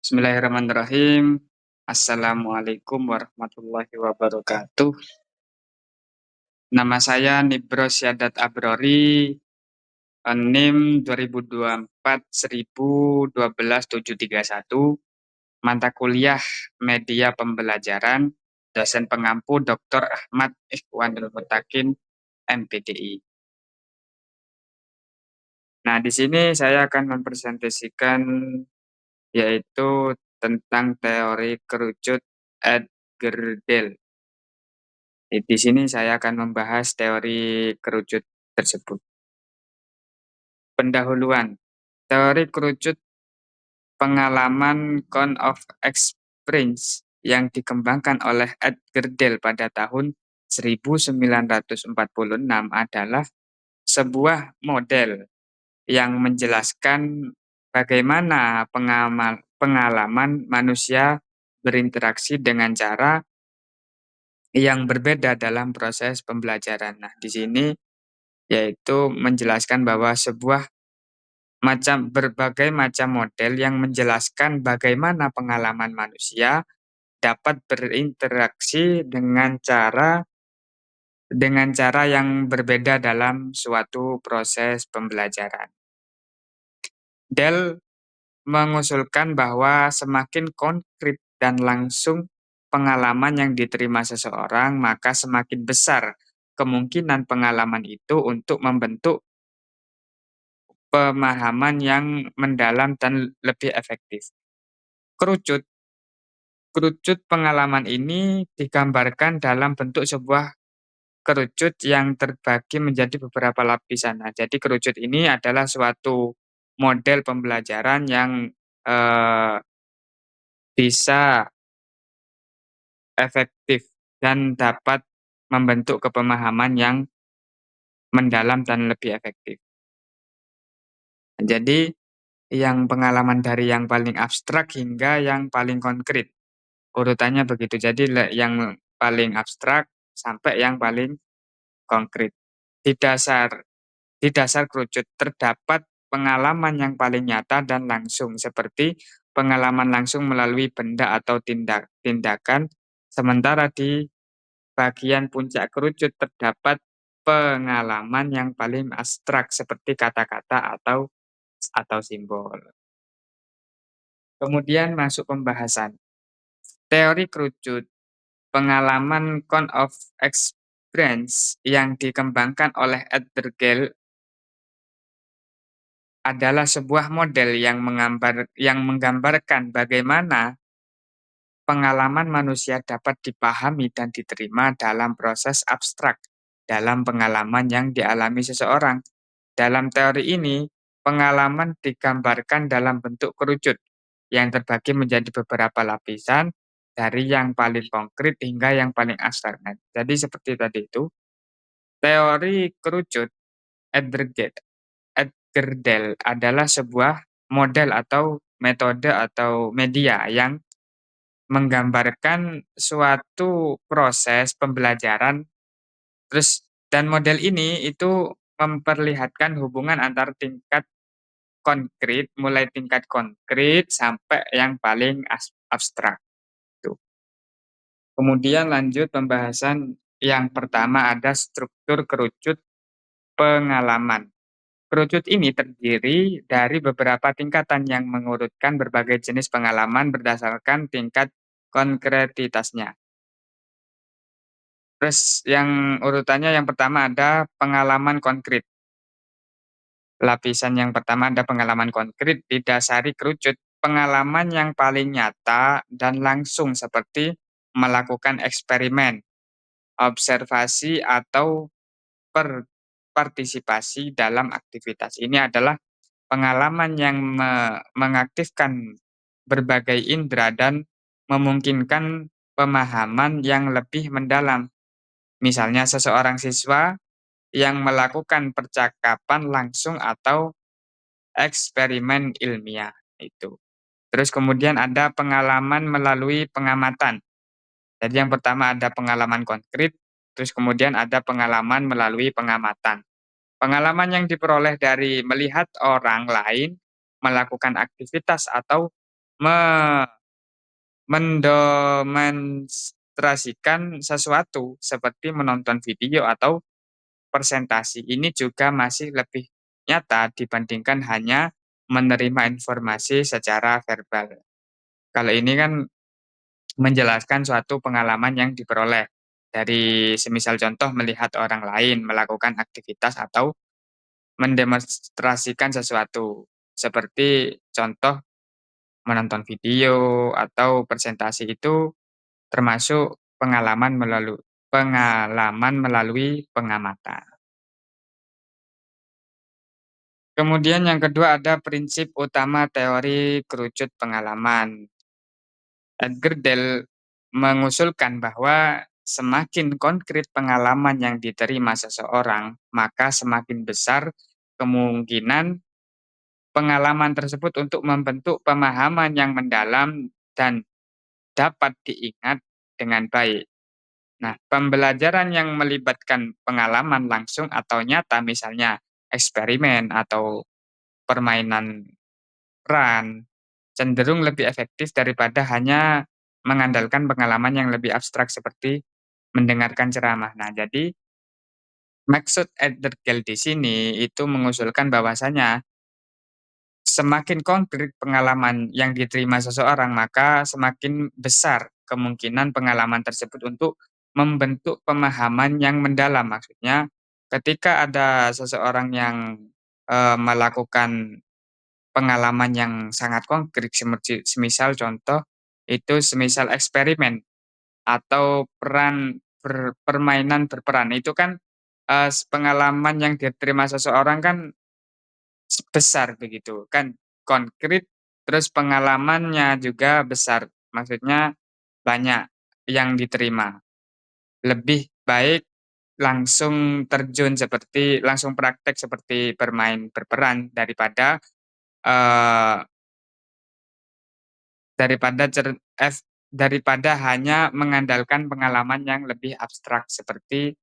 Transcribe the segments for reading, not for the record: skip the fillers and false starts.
Bismillahirrahmanirrahim. Assalamualaikum warahmatullahi wabarakatuh. Nama saya Nibro Syadat Abrori, NIM 2024 112731, mata kuliah Media Pembelajaran, dosen pengampu Dr. Ahmad Ikhwanul Mutakin, MPDI. Nah, di sini saya akan mempresentasikan yaitu tentang teori kerucut Edgerdale. Di sini saya akan membahas teori kerucut tersebut. Pendahuluan, teori kerucut pengalaman count of experience yang dikembangkan oleh Edgerdale pada tahun 1946 adalah sebuah model yang menjelaskan bagaimana pengalaman manusia berinteraksi dengan cara yang berbeda dalam proses pembelajaran. Nah, di sini yaitu menjelaskan bahwa berbagai macam model yang menjelaskan bagaimana pengalaman manusia dapat berinteraksi dengan cara yang berbeda dalam suatu proses pembelajaran. Dell mengusulkan bahwa semakin konkret dan langsung pengalaman yang diterima seseorang, maka semakin besar kemungkinan pengalaman itu untuk membentuk pemahaman yang mendalam dan lebih efektif. Kerucut Kerucut pengalaman ini digambarkan dalam bentuk sebuah kerucut yang terbagi menjadi beberapa lapisan. Nah, jadi kerucut ini adalah suatu model pembelajaran yang eh, bisa efektif dan dapat membentuk kepemahaman yang mendalam dan lebih efektif. Jadi, yang pengalaman dari yang paling abstrak hingga yang paling konkret. Urutannya begitu. Jadi yang paling abstrak sampai yang paling konkret. Di dasar di dasar kerucut terdapat pengalaman yang paling nyata dan langsung, seperti pengalaman langsung melalui benda atau tindakan, sementara di bagian puncak kerucut terdapat pengalaman yang paling abstrak seperti kata-kata atau simbol. Kemudian masuk pembahasan. Teori kerucut, pengalaman count of experience yang dikembangkan oleh Edgerdale adalah sebuah model yang menggambarkan bagaimana pengalaman manusia dapat dipahami dan diterima dalam proses abstrak dalam pengalaman yang dialami seseorang. Dalam teori ini, pengalaman digambarkan dalam bentuk kerucut yang terbagi menjadi beberapa lapisan dari yang paling konkret hingga yang paling abstrak. Nah, jadi seperti tadi itu, teori kerucut Edgerdale adalah sebuah model atau metode atau media yang menggambarkan suatu proses pembelajaran, dan model ini itu memperlihatkan hubungan antar tingkat konkret, mulai tingkat konkret sampai yang paling abstrak. Tuh. Kemudian lanjut pembahasan yang pertama, ada struktur kerucut pengalaman. Kerucut ini terdiri dari beberapa tingkatan yang mengurutkan berbagai jenis pengalaman berdasarkan tingkat konkretitasnya. Terus yang urutannya yang pertama ada pengalaman konkret. Lapisan yang pertama ada pengalaman konkret didasari kerucut. Pengalaman yang paling nyata dan langsung seperti melakukan eksperimen, observasi, atau partisipasi dalam aktivitas. Ini adalah pengalaman yang mengaktifkan berbagai indera dan memungkinkan pemahaman yang lebih mendalam. Misalnya seseorang siswa yang melakukan percakapan langsung atau eksperimen ilmiah itu. Terus kemudian ada pengalaman melalui pengamatan. Jadi yang pertama ada pengalaman konkret, terus kemudian ada pengalaman melalui pengamatan. Pengalaman yang diperoleh dari melihat orang lain melakukan aktivitas atau me mendemonstrasikan sesuatu seperti menonton video atau presentasi. Ini juga masih lebih nyata dibandingkan hanya menerima informasi secara verbal. Kalau ini kan menjelaskan suatu pengalaman yang diperoleh dari semisal contoh melihat orang lain melakukan aktivitas atau mendemonstrasikan sesuatu. Seperti contoh menonton video atau presentasi itu termasuk pengalaman melalui pengamatan. Kemudian yang kedua ada prinsip utama teori kerucut pengalaman. Edgar mengusulkan bahwa semakin konkret pengalaman yang diterima seseorang, maka semakin besar kemungkinan pengalaman tersebut untuk membentuk pemahaman yang mendalam dan dapat diingat dengan baik. Nah, pembelajaran yang melibatkan pengalaman langsung atau nyata, misalnya eksperimen atau permainan peran, cenderung lebih efektif daripada hanya mengandalkan pengalaman yang lebih abstrak seperti mendengarkan ceramah. Nah, jadi maksud Edergel di sini itu mengusulkan bahwasanya semakin konkret pengalaman yang diterima seseorang, maka semakin besar kemungkinan pengalaman tersebut untuk membentuk pemahaman yang mendalam. Maksudnya, ketika ada seseorang yang melakukan pengalaman yang sangat konkret, semisal contoh itu semisal eksperimen atau permainan berperan, itu kan pengalaman yang diterima seseorang kan besar begitu kan, konkret, terus pengalamannya juga besar, maksudnya banyak yang diterima. Lebih baik langsung terjun seperti langsung praktek seperti bermain berperan eee, daripada cer ef daripada hanya mengandalkan pengalaman yang lebih abstrak seperti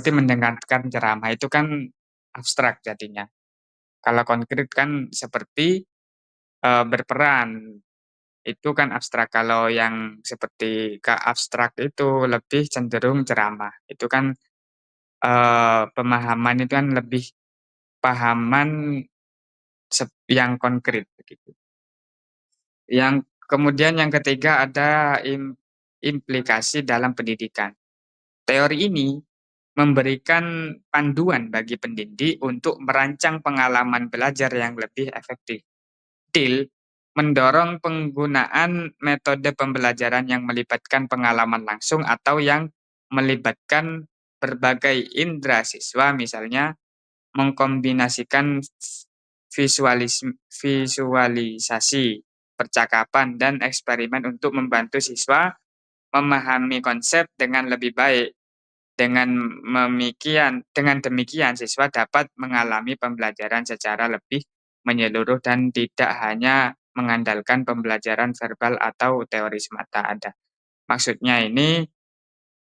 mendengarkan ceramah, itu kan abstrak jadinya. Kalau konkret kan seperti berperan, itu kan abstrak. Kalau yang seperti abstrak itu lebih cenderung ceramah. Itu kan, pemahaman itu kan lebih pahaman yang konkret begitu. Kemudian yang ketiga ada implikasi dalam pendidikan. Teori ini memberikan panduan bagi pendidik untuk merancang pengalaman belajar yang lebih efektif. Mendorong penggunaan metode pembelajaran yang melibatkan pengalaman langsung atau yang melibatkan berbagai indera siswa, misalnya mengkombinasikan visualisasi, percakapan, dan eksperimen untuk membantu siswa memahami konsep dengan lebih baik. Dengan demikian siswa dapat mengalami pembelajaran secara lebih menyeluruh dan tidak hanya mengandalkan pembelajaran verbal atau teori semata. Maksudnya ini,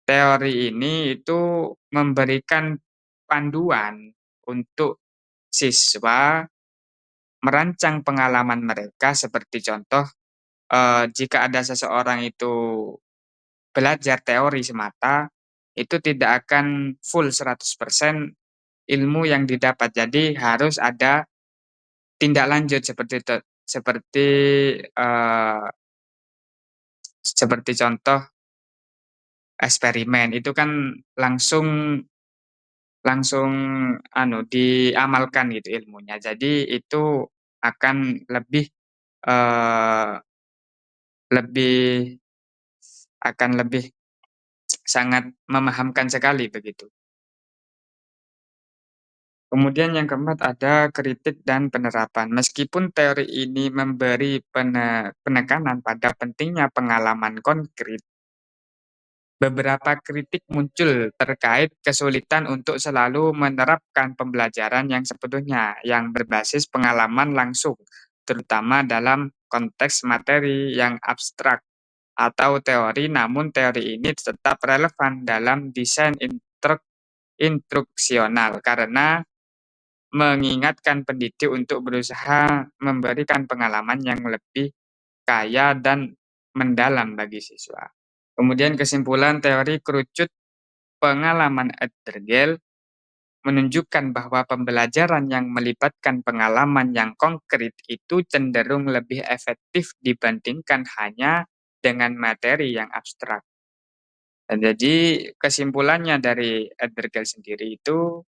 teori ini itu memberikan panduan untuk siswa merancang pengalaman mereka, seperti contoh, jika ada seseorang itu belajar teori semata, itu tidak akan full 100% ilmu yang didapat. Jadi harus ada tindak lanjut seperti, eee, seperti contoh eksperimen, itu kan langsung langsung diamalkan gitu ilmunya. Jadi itu akan eee, lebih lebih sangat memahamkan sekali begitu. Kemudian yang keempat ada kritik dan penerapan. Meskipun teori ini memberi penekanan pada pentingnya pengalaman konkret, beberapa kritik muncul terkait kesulitan untuk selalu menerapkan pembelajaran yang sepenuhnya yang berbasis pengalaman langsung, terutama dalam konteks materi yang abstrak atau teori, namun teori ini tetap relevan dalam desain instruksional karena mengingatkan pendidik untuk berusaha memberikan pengalaman yang lebih kaya dan mendalam bagi siswa. Kemudian kesimpulan teori kerucut pengalaman Edergel menunjukkan bahwa pembelajaran yang melibatkan pengalaman yang konkret itu cenderung lebih efektif dibandingkan hanya dengan materi yang abstrak. Dan jadi kesimpulannya dari Edergel sendiri itu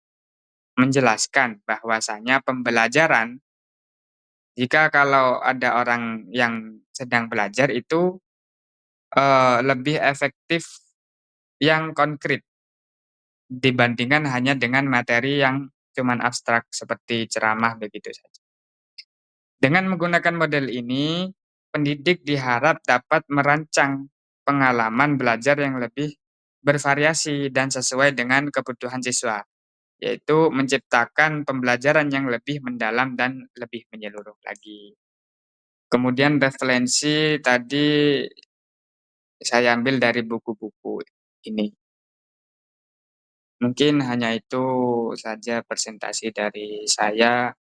menjelaskan bahwasanya pembelajaran, jika kalau ada orang yang sedang belajar itu lebih efektif yang konkret dibandingkan hanya dengan materi yang cuman abstrak seperti ceramah begitu saja. Dengan menggunakan model ini, pendidik diharap dapat merancang pengalaman belajar yang lebih bervariasi dan sesuai dengan kebutuhan siswa, yaitu menciptakan pembelajaran yang lebih mendalam dan lebih menyeluruh lagi. Kemudian referensi tadi saya ambil dari buku-buku ini. Mungkin hanya itu saja presentasi dari saya.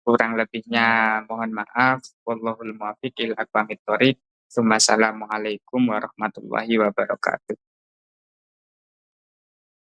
Kurang lebihnya mohon maaf. Wallahul muwaffiq ila aqwamit thoriq. Wassalamualaikum warahmatullahi wabarakatuh.